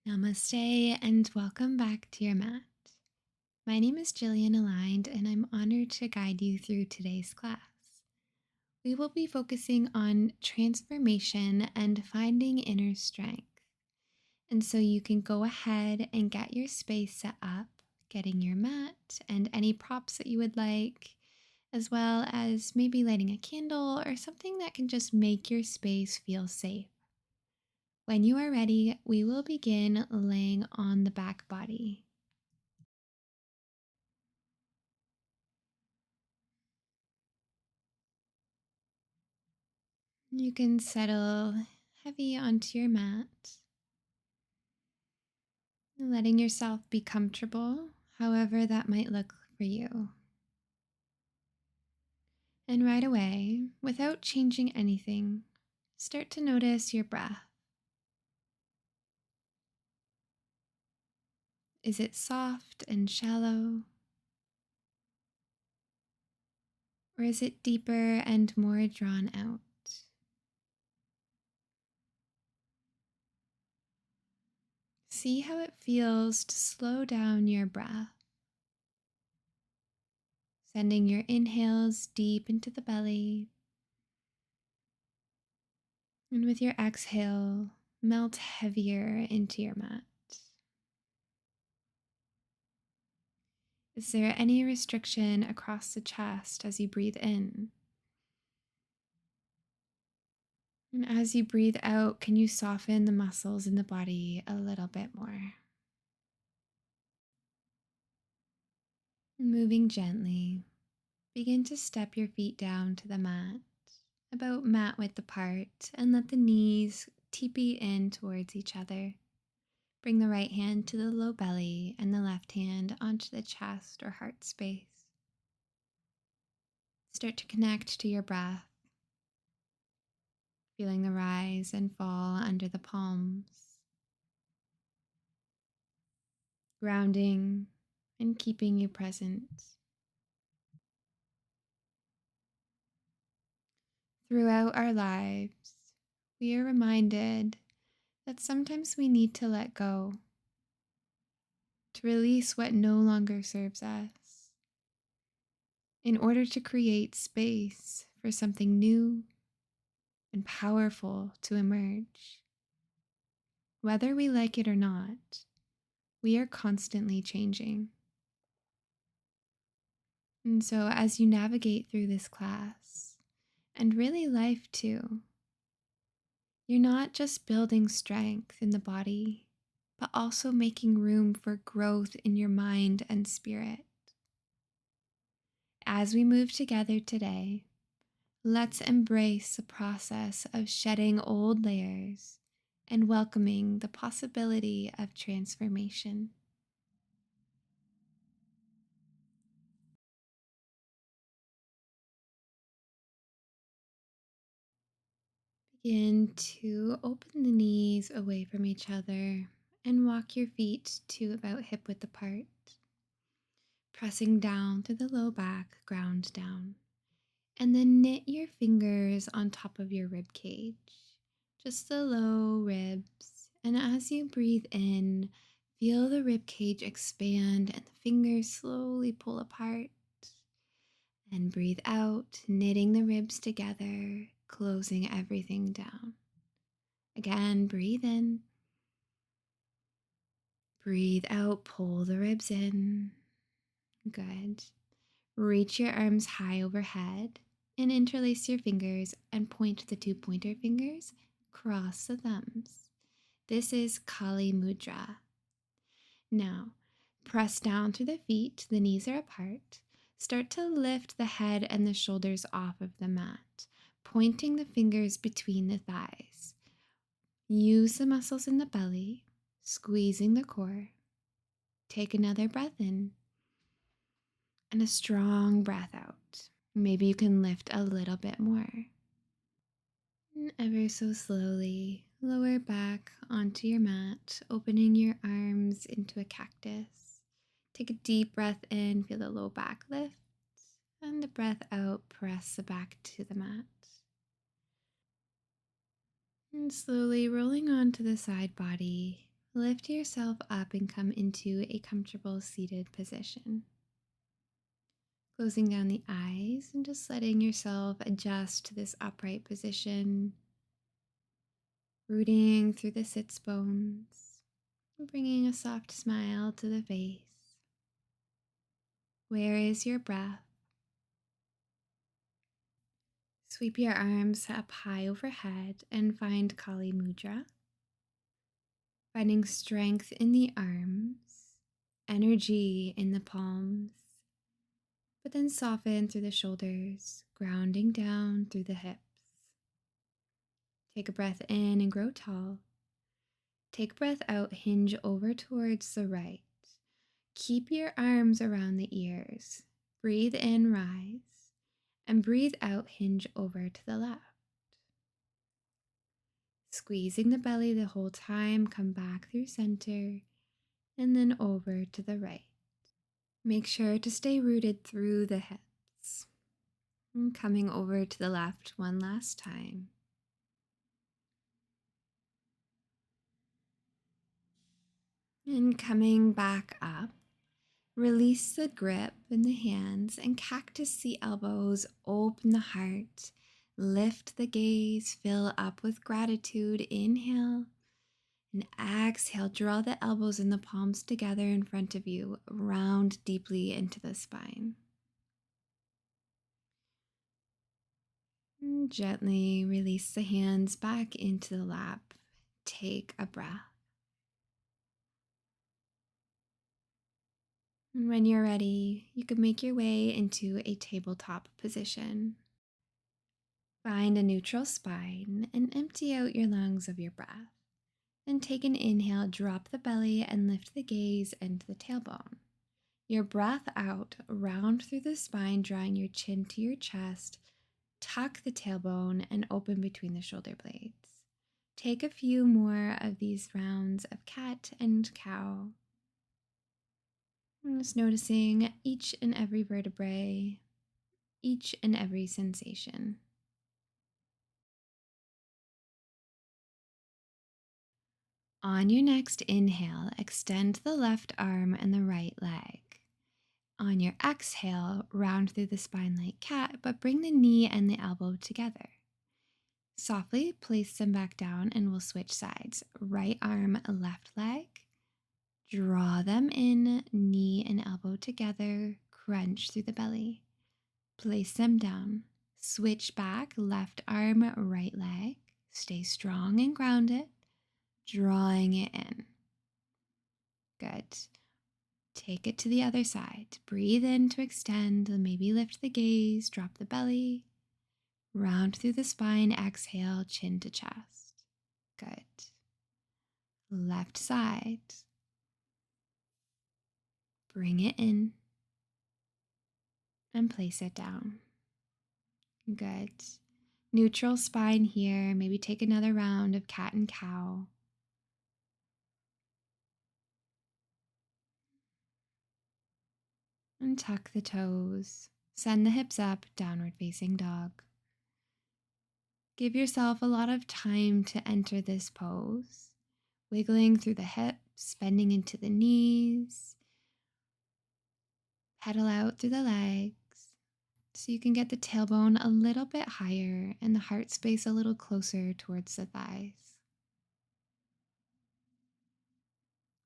Namaste and welcome back to your mat. My name is Jillian Aligned and I'm honored to guide you through today's class. We will be focusing on transformation and finding inner strength. And so you can go ahead and get your space set up, getting your mat and any props that you would like, as well as maybe lighting a candle or something that can just make your space feel safe. When you are ready, we will begin laying on the back body. You can settle heavy onto your mat, letting yourself be comfortable, however that might look for you. And right away, without changing anything, start to notice your breath. Is it soft and shallow? Or is it deeper and more drawn out? See how it feels to slow down your breath, sending your inhales deep into the belly, and with your exhale, melt heavier into your mat. Is there any restriction across the chest as you breathe in? And as you breathe out, can you soften the muscles in the body a little bit more? Moving gently, begin to step your feet down to the mat, about mat width apart, and let the knees teepee in towards each other. Bring the right hand to the low belly and the left hand onto the chest or heart space. Start to connect to your breath, feeling the rise and fall under the palms, grounding and keeping you present. Throughout our lives, we are reminded that sometimes we need to let go, to release what no longer serves us, in order to create space for something new and powerful to emerge. Whether we like it or not, we are constantly changing. And so, as you navigate through this class, and really life too, you're not just building strength in the body, but also making room for growth in your mind and spirit. As we move together today, let's embrace the process of shedding old layers and welcoming the possibility of transformation. Begin to open the knees away from each other and walk your feet to about hip width apart. Pressing down through the low back, ground down. And then knit your fingers on top of your rib cage, just the low ribs. And as you breathe in, feel the rib cage expand and the fingers slowly pull apart. And breathe out, knitting the ribs together, closing everything down. Again, breathe in. Breathe out, pull the ribs in. Good. Reach your arms high overhead and interlace your fingers and point the two pointer fingers, cross the thumbs. This is Kali Mudra. Now, press down through the feet, the knees are apart. Start to lift the head and the shoulders off of the mat, pointing the fingers between the thighs. Use the muscles in the belly, squeezing the core. Take another breath in and a strong breath out. Maybe you can lift a little bit more. And ever so slowly, lower back onto your mat, opening your arms into a cactus. Take a deep breath in, feel the low back lift, and the breath out, press the back to the mat. And slowly rolling onto the side body, Lift yourself up and come into a comfortable seated position. Closing down the eyes and just letting yourself adjust to this upright position, rooting through the sits bones, bringing a soft smile to the face. Where is your breath? Sweep your arms up high overhead and find Kali Mudra, finding strength in the arms, energy in the palms, but then soften through the shoulders, grounding down through the hips. Take a breath in and grow tall. Take a breath out, hinge over towards the right. Keep your arms around the ears. Breathe in, rise, and breathe out, hinge over to the left. Squeezing the belly the whole time, come back through center, and then over to the right. Make sure to stay rooted through the hips. And coming over to the left one last time. And coming back up, release the grip in the hands and cactus the elbows, open the heart, lift the gaze, fill up with gratitude. Inhale and exhale, draw the elbows and the palms together in front of you, round deeply into the spine. And gently release the hands back into the lap. Take a breath. And when you're ready, you can make your way into a tabletop position. Find a neutral spine and empty out your lungs of your breath. Then take an inhale, drop the belly, and lift the gaze into the tailbone. Your breath out, round through the spine, drawing your chin to your chest. Tuck the tailbone and open between the shoulder blades. Take a few more of these rounds of cat and cow. And just noticing each and every vertebrae, each and every sensation. On your next inhale, extend the left arm and the right leg. On your exhale, round through the spine like cat, but bring the knee and the elbow together. Softly place them back down and we'll switch sides. Right arm, left leg. Draw them in, knee and elbow together, crunch through the belly. Place them down. Switch back, left arm, right leg. Stay strong and grounded, drawing it in. Good. Take it to the other side. Breathe in to extend, maybe lift the gaze, drop the belly. Round through the spine, exhale, chin to chest. Good. Left side. Bring it in and place it down. Good. Neutral spine here. Maybe take another round of cat and cow. And tuck the toes. Send the hips up, downward facing dog. Give yourself a lot of time to enter this pose. Wiggling through the hips, bending into the knees. Pedal out through the legs so you can get the tailbone a little bit higher and the heart space a little closer towards the thighs.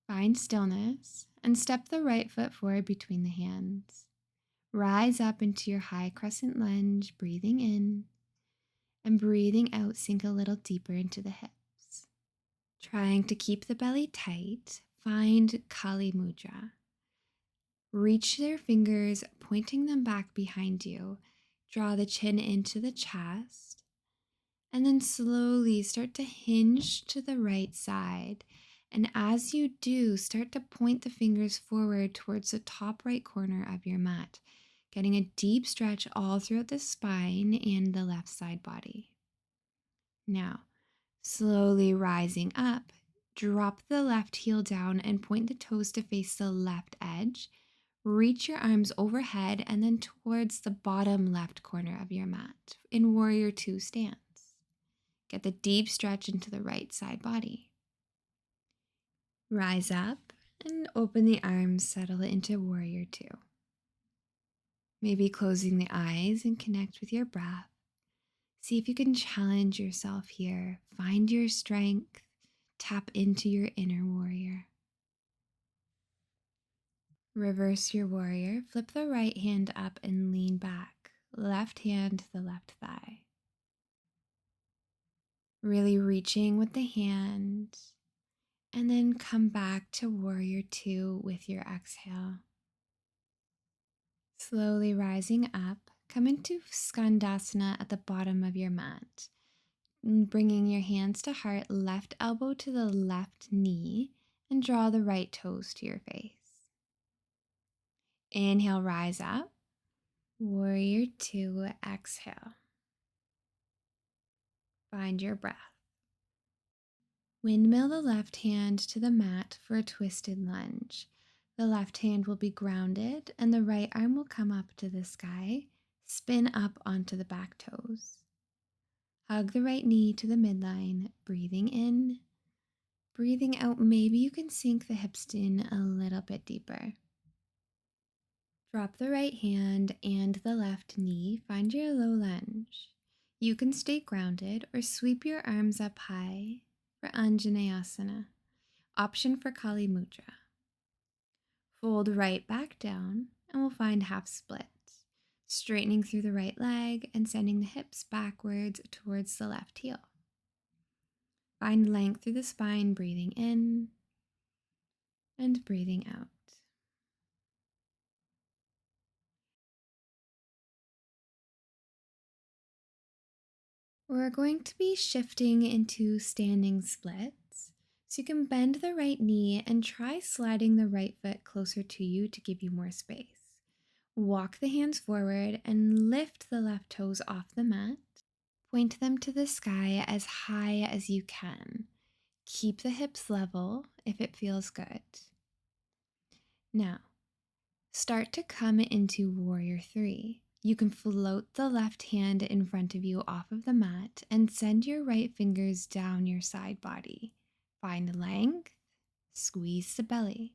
Find stillness and step the right foot forward between the hands. Rise up into your high crescent lunge, breathing in, and breathing out, sink a little deeper into the hips. Trying to keep the belly tight, find Kali Mudra. Reach your fingers, pointing them back behind you. Draw the chin into the chest, and then slowly start to hinge to the right side. And as you do, start to point the fingers forward towards the top right corner of your mat, getting a deep stretch all throughout the spine and the left side body. Now, slowly rising up, drop the left heel down and point the toes to face the left edge. Reach your arms overhead and then towards the bottom left corner of your mat in Warrior Two stance. Get the deep stretch into the right side body. Rise up and open the arms, settle into warrior two. Maybe closing the eyes and connect with your breath. See if you can challenge yourself here. Find your strength. Tap into your inner warrior. Reverse your warrior. Flip the right hand up and lean back. Left hand to the left thigh. Really reaching with the hand. And then come back to warrior two with your exhale. Slowly rising up, come into Skandasana at the bottom of your mat. Bringing your hands to heart, left elbow to the left knee, and draw the right toes to your face. Inhale, rise up. Warrior two, exhale. Find your breath. Windmill the left hand to the mat for a twisted lunge. The left hand will be grounded and the right arm will come up to the sky. Spin up onto the back toes. Hug the right knee to the midline, breathing in. Breathing out, maybe you can sink the hips in a little bit deeper. Drop the right hand and the left knee. Find your low lunge. You can stay grounded or sweep your arms up high for Anjaneyasana. Option for Kali Mudra. Fold right back down and we'll find half split. Straightening through the right leg and sending the hips backwards towards the left heel. Find length through the spine, breathing in and breathing out. We're going to be shifting into standing splits. So you can bend the right knee and try sliding the right foot closer to you to give you more space. Walk the hands forward and lift the left toes off the mat. Point them to the sky as high as you can. Keep the hips level if it feels good. Now, start to come into warrior three. You can float the left hand in front of you off of the mat and send your right fingers down your side body. Find length, squeeze the belly.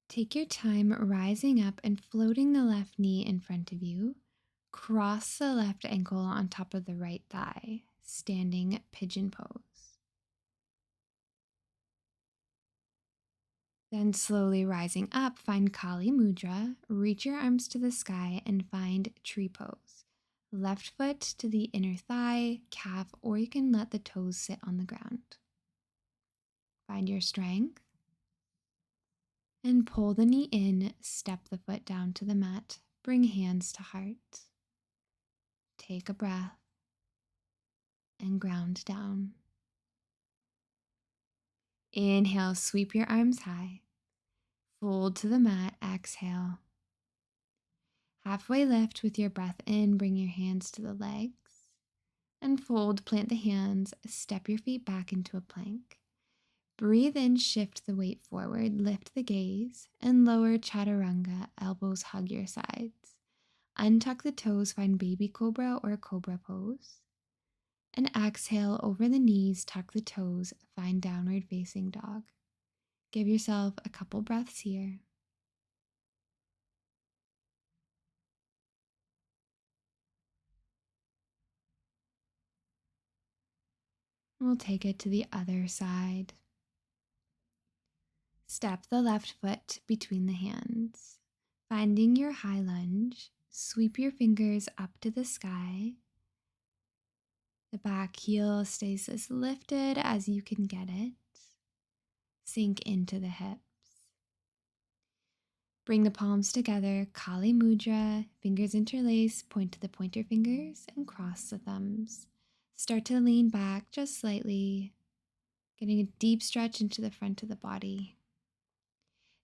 Take your time rising up and floating the left knee in front of you. Cross the left ankle on top of the right thigh, standing pigeon pose. Then slowly rising up, find Kali Mudra, reach your arms to the sky and find tree pose. Left foot to the inner thigh, calf, or you can let the toes sit on the ground. Find your strength and pull the knee in, step the foot down to the mat, bring hands to heart. Take a breath and ground down. Inhale, sweep your arms high. Fold to the mat, exhale. Halfway lift with your breath in, bring your hands to the legs. And fold, plant the hands, step your feet back into a plank. Breathe in, shift the weight forward, lift the gaze, and lower chaturanga, elbows hug your sides. Untuck the toes, find baby cobra or cobra pose. And exhale over the knees, tuck the toes, find downward facing dog. Give yourself a couple breaths here. We'll take it to the other side. Step the left foot between the hands. Finding your high lunge, sweep your fingers up to the sky. The back heel stays as lifted as you can get it. Sink into the hips. Bring the palms together, Kali Mudra, fingers interlace, point to the pointer fingers and cross the thumbs. Start to lean back just slightly, getting a deep stretch into the front of the body.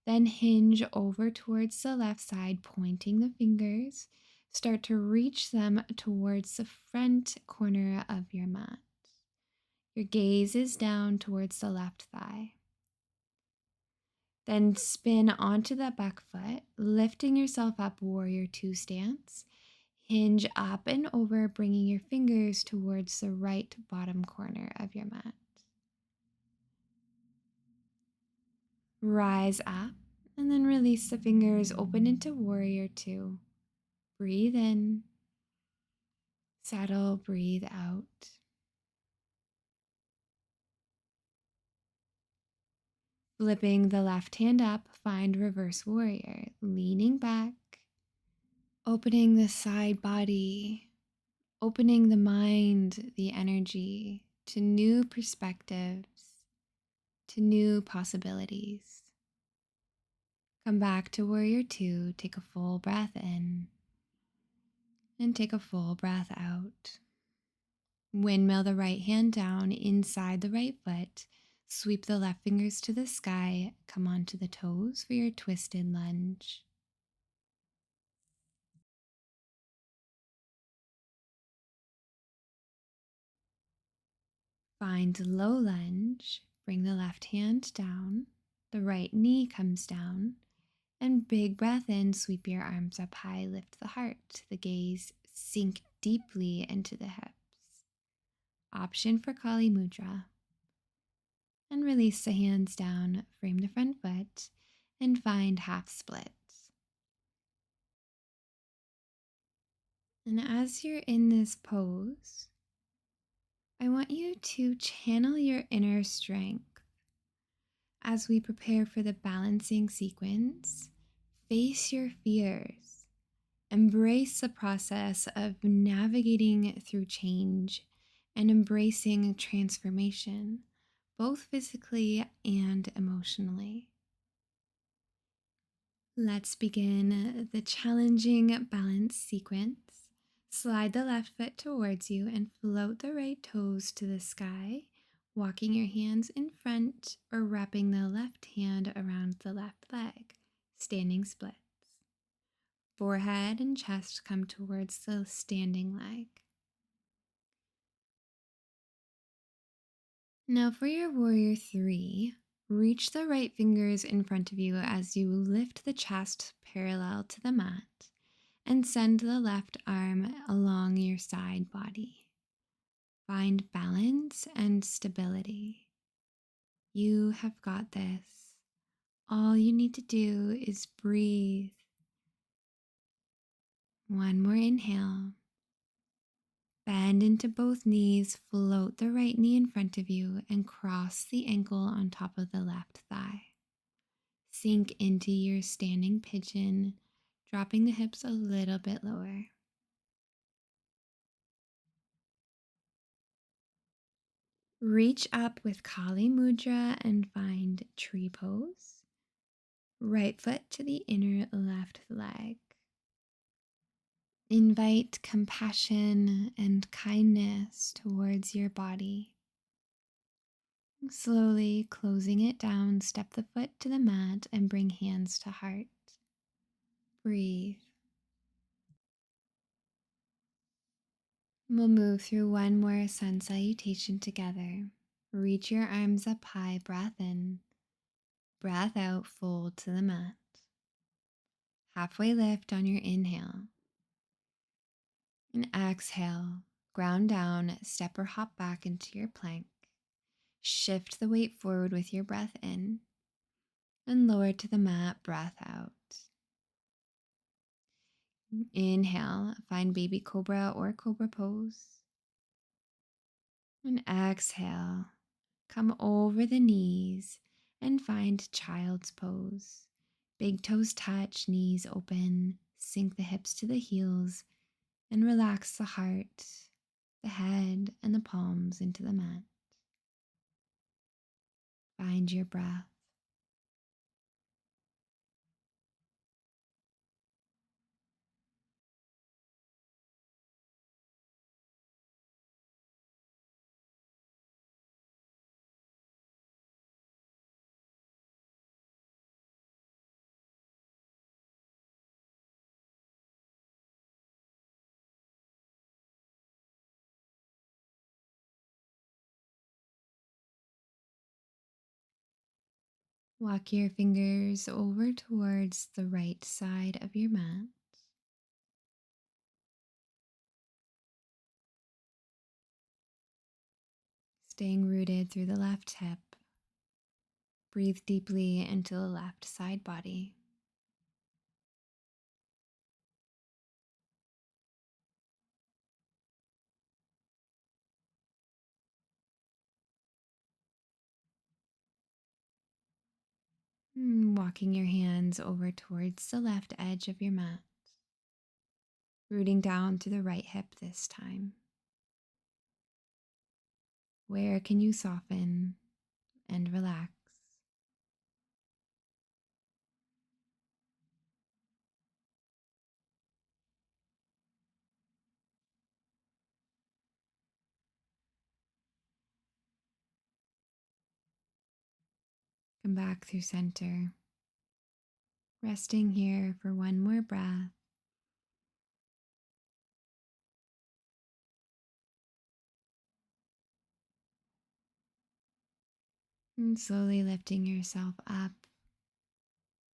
Then hinge over towards the left side, pointing the fingers. Start to reach them towards the front corner of your mat. Your gaze is down towards the left thigh. Then spin onto the back foot, lifting yourself up, warrior two stance. Hinge up and over, bringing your fingers towards the right bottom corner of your mat. Rise up and then release the fingers, open into warrior two. Breathe in, settle, breathe out. Flipping the left hand up, find reverse warrior, leaning back, opening the side body, opening the mind, the energy to new perspectives, to new possibilities. Come back to warrior two, take a full breath in and take a full breath out. Windmill the right hand down inside the right foot. Sweep the left fingers to the sky. Come onto the toes for your twisted lunge. Find low lunge. Bring the left hand down. The right knee comes down. And big breath in. Sweep your arms up high. Lift the heart. The gaze sink deeply into the hips. Option for Kali Mudra. And release the hands down, frame the front foot, and find half splits. And as you're in this pose, I want you to channel your inner strength as we prepare for the balancing sequence. Face your fears, embrace the process of navigating through change and embracing transformation, both physically and emotionally. Let's begin the challenging balance sequence. Slide the left foot towards you and float the right toes to the sky, walking your hands in front or wrapping the left hand around the left leg, standing splits. Forehead and chest come towards the standing leg. Now for your warrior three, reach the right fingers in front of you as you lift the chest parallel to the mat and send the left arm along your side body. Find balance and stability. You have got this. All you need to do is breathe. One more inhale. Bend into both knees, float the right knee in front of you, and cross the ankle on top of the left thigh. Sink into your standing pigeon, dropping the hips a little bit lower. Reach up with Kali Mudra and find tree pose. Right foot to the inner left leg. Invite compassion and kindness towards your body. Slowly closing it down, step the foot to the mat and bring hands to heart. Breathe. We'll move through one more sun salutation together. Reach your arms up high, breath in. Breath out, fold to the mat. Halfway lift on your inhale. And exhale, ground down, step or hop back into your plank. Shift the weight forward with your breath in. And lower to the mat, breath out. Inhale, find baby cobra or cobra pose. And exhale, come over the knees and find child's pose. Big toes touch, knees open, sink the hips to the heels, and relax the heart, the head, and the palms into the mat. Find your breath. Walk your fingers over towards the right side of your mat. Staying rooted through the left hip. Breathe deeply into the left side body. Walking your hands over towards the left edge of your mat, rooting down to the right hip this time. Where can you soften and relax? Come back through center, resting here for one more breath. And slowly lifting yourself up.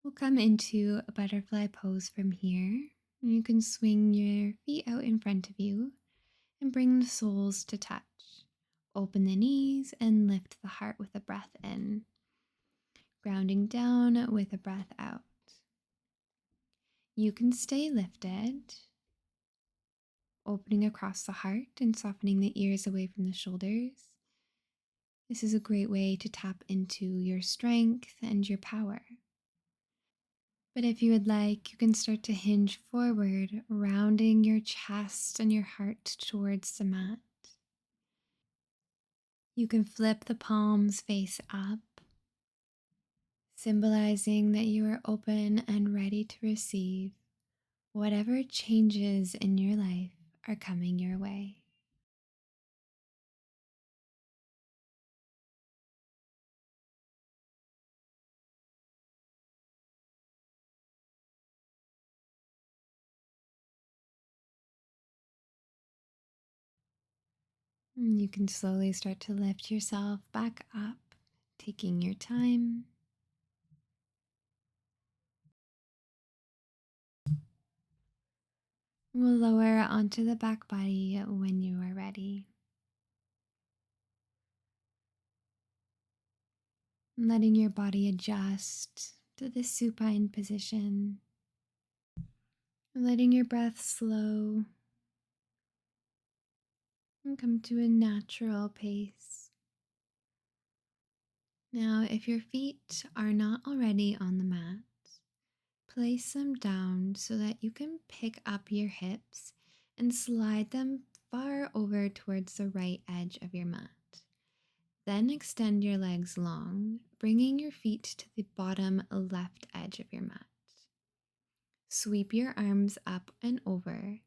We'll come into a butterfly pose from here. You can swing your feet out in front of you and bring the soles to touch. Open the knees and lift the heart with a breath in, grounding down with a breath out. You can stay lifted, opening across the heart and softening the ears away from the shoulders. This is a great way to tap into your strength and your power. But if you would like, you can start to hinge forward, rounding your chest and your heart towards the mat. You can flip the palms face up, symbolizing that you are open and ready to receive whatever changes in your life are coming your way. You can slowly start to lift yourself back up, taking your time. We'll lower onto the back body when you are ready. Letting your body adjust to the supine position. Letting your breath slow and come to a natural pace. Now, if your feet are not already on the mat, place them down so that you can pick up your hips and slide them far over towards the right edge of your mat. Then extend your legs long, bringing your feet to the bottom left edge of your mat. Sweep your arms up and over,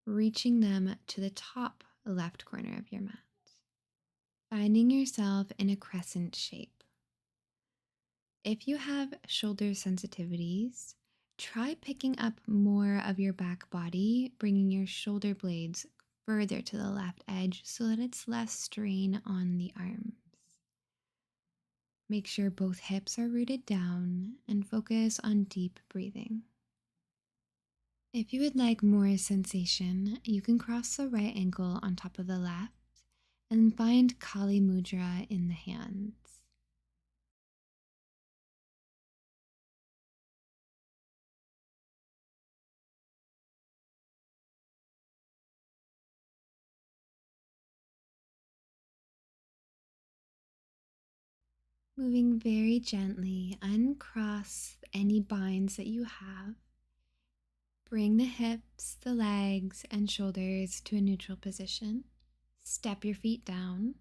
reaching them to the top left corner of your mat. Finding yourself in a crescent shape. If you have shoulder sensitivities, try picking up more of your back body, bringing your shoulder blades further to the left edge so that it's less strain on the arms. Make sure both hips are rooted down and focus on deep breathing. If you would like more sensation, you can cross the right ankle on top of the left and find Kali Mudra in the hands. Moving very gently, uncross any binds that you have. Bring the hips, the legs, and shoulders to a neutral position. Step your feet down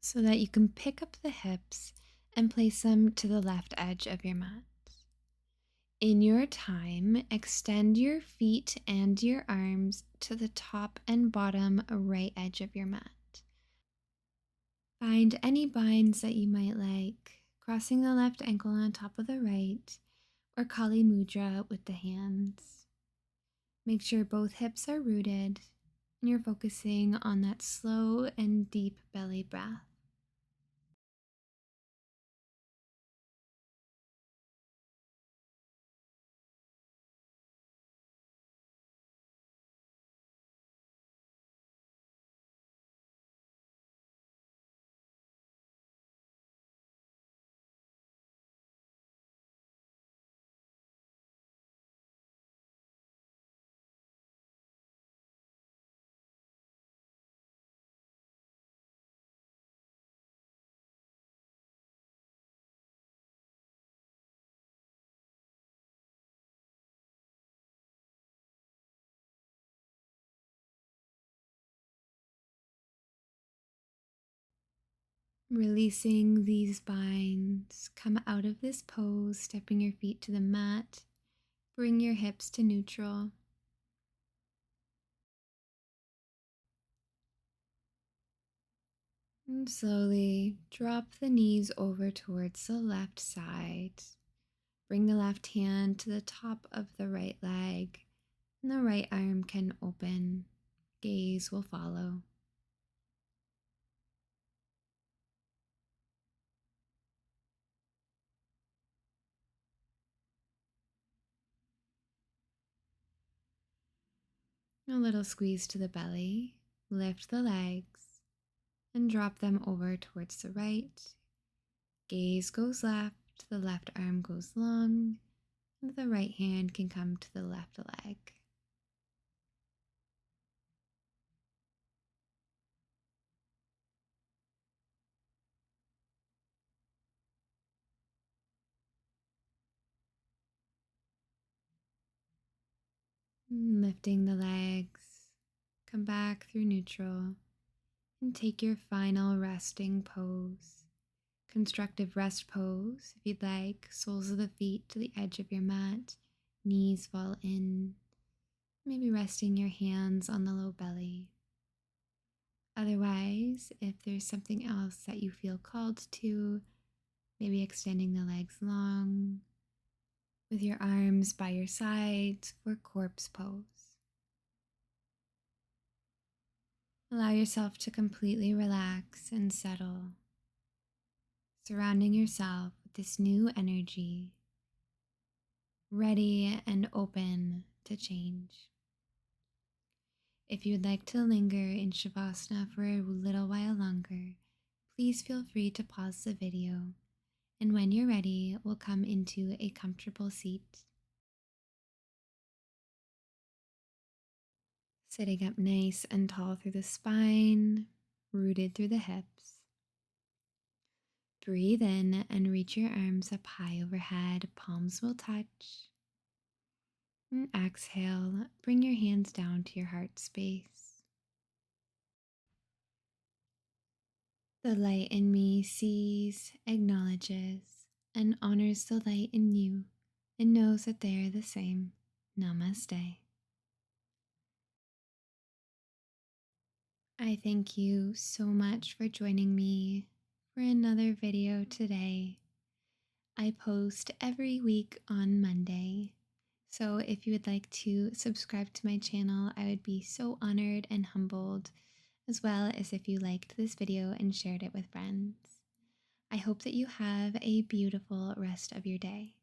so that you can pick up the hips and place them to the left edge of your mat. In your time, extend your feet and your arms to the top and bottom right edge of your mat. Find any binds that you might like, crossing the left ankle on top of the right, or Kali Mudra with the hands. Make sure both hips are rooted and you're focusing on that slow and deep belly breath. Releasing these binds, come out of this pose, stepping your feet to the mat. Bring your hips to neutral. And slowly drop the knees over towards the left side. Bring the left hand to the top of the right leg, and the right arm can open. Gaze will follow. A little squeeze to the belly. Lift the legs and drop them over towards the right. Gaze goes left, the left arm goes long, and the right hand can come to the left leg. Lifting the legs, come back through neutral, and take your final resting pose. Constructive rest pose, if you'd like, soles of the feet to the edge of your mat, knees fall in, maybe resting your hands on the low belly. Otherwise, if there's something else that you feel called to, maybe extending the legs long, with your arms by your sides for corpse pose. Allow yourself to completely relax and settle, surrounding yourself with this new energy, ready and open to change. If you would like to linger in Shavasana for a little while longer, please feel free to pause the video, and when you're ready, we'll come into a comfortable seat. Sitting up nice and tall through the spine, rooted through the hips. Breathe in and reach your arms up high overhead, palms will touch. And exhale, bring your hands down to your heart space. The light in me sees, acknowledges, and honors the light in you and knows that they are the same. Namaste. I thank you so much for joining me for another video today. I post every week on Monday, so if you would like to subscribe to my channel, I would be so honored and humbled, as well as if you liked this video and shared it with friends. I hope that you have a beautiful rest of your day.